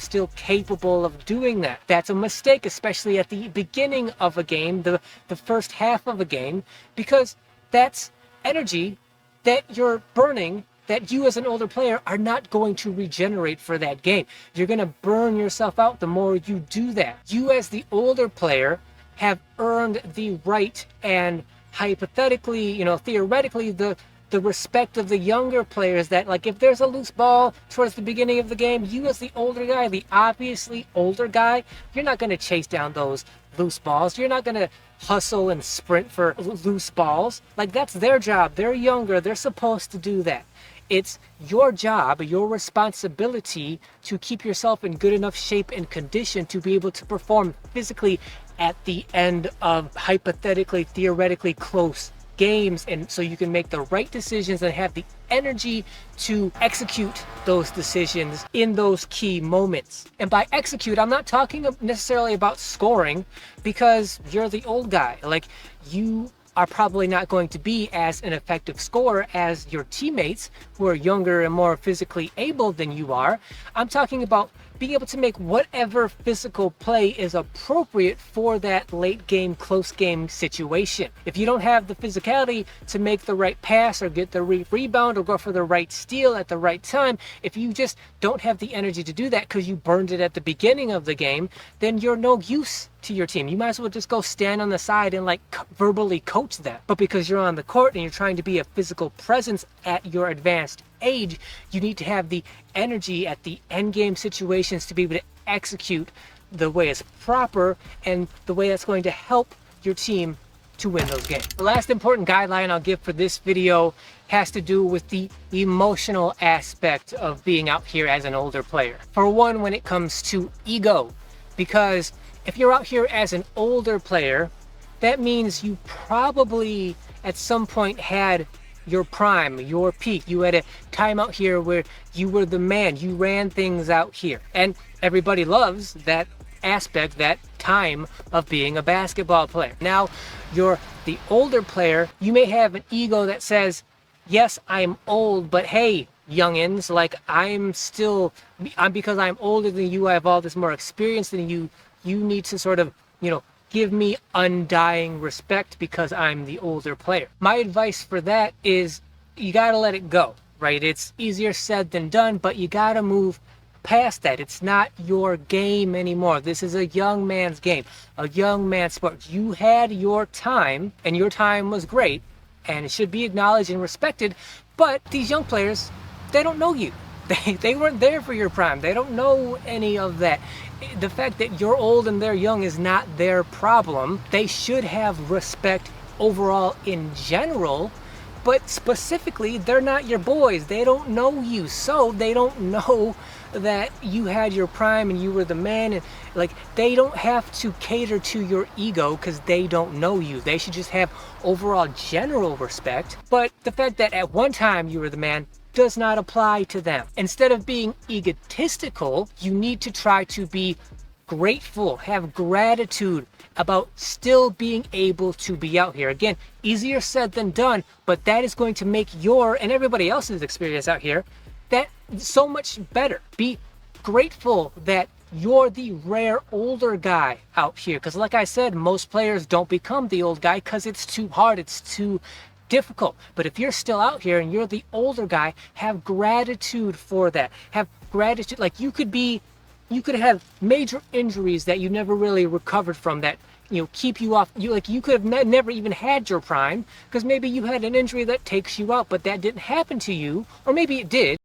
still capable of doing that. That's a mistake, especially at the beginning of a game, the first half of a game, because that's energy that you're burning that you as an older player are not going to regenerate for that game. You're going to burn yourself out the more you do that. You as the older player have earned the right and hypothetically, theoretically, the respect of the younger players that, like, if there's a loose ball towards the beginning of the game, you as the older guy, the obviously older guy, you're not going to chase down those loose balls. You're not going to hustle and sprint for loose balls. Like, that's their job. They're younger. They're supposed to do that. It's your job, your responsibility to keep yourself in good enough shape and condition to be able to perform physically at the end of hypothetically, theoretically close games, and so you can make the right decisions and have the energy to execute those decisions in those key moments. And by execute, I'm not talking necessarily about scoring, because you're the old guy. Like, you are probably not going to be as an effective scorer as your teammates who are younger and more physically able than you are. I'm talking about being able to make whatever physical play is appropriate for that late game, close game situation. If you don't have the physicality to make the right pass or get the rebound or go for the right steal at the right time, if you just don't have the energy to do that because you burned it at the beginning of the game, then you're no use to your team. You might as well just go stand on the side and verbally coach them. But because you're on the court and you're trying to be a physical presence at your advanced age, you need to have the energy at the end game situations to be able to execute the way it's proper and the way that's going to help your team to win those games. The last important guideline I'll give for this video has to do with the emotional aspect of being out here as an older player. For one, when it comes to ego, because if you're out here as an older player, that means you probably at some point had your prime, your peak. You had a time out here where you were the man. You ran things out here. And everybody loves that aspect, that time of being a basketball player. Now, you're the older player. You may have an ego that says, yes, I'm old, but hey, youngins, like, because I'm older than you, I have all this more experience than you. You need to sort of, give me undying respect because I'm the older player. My advice for that is you gotta let it go, right? It's easier said than done, but you gotta move past that. It's not your game anymore. This is a young man's game, a young man's sport. You had your time, and your time was great, and it should be acknowledged and respected, but these young players, they don't know you. They weren't there for your prime. They don't know any of that. The fact that you're old and they're young is not their problem. They should have respect overall in general, but specifically, they're not your boys. They don't know you, so they don't know that you had your prime and you were the man, and they don't have to cater to your ego because they don't know you. They should just have overall general respect. But the fact that at one time you were the man does not apply to them. Instead of being egotistical, you need to try to be grateful, have gratitude about still being able to be out here. Again, easier said than done, but that is going to make your and everybody else's experience out here that so much better. Be grateful that you're the rare older guy out here, because like I said, most players don't become the old guy because it's too hard, it's too difficult. But if you're still out here and you're the older guy, have gratitude for that. Have gratitude. Like, you could have major injuries that you never really recovered from that keep you off. You could have never even had your prime because maybe you had an injury that takes you out, but that didn't happen to you, or maybe it did.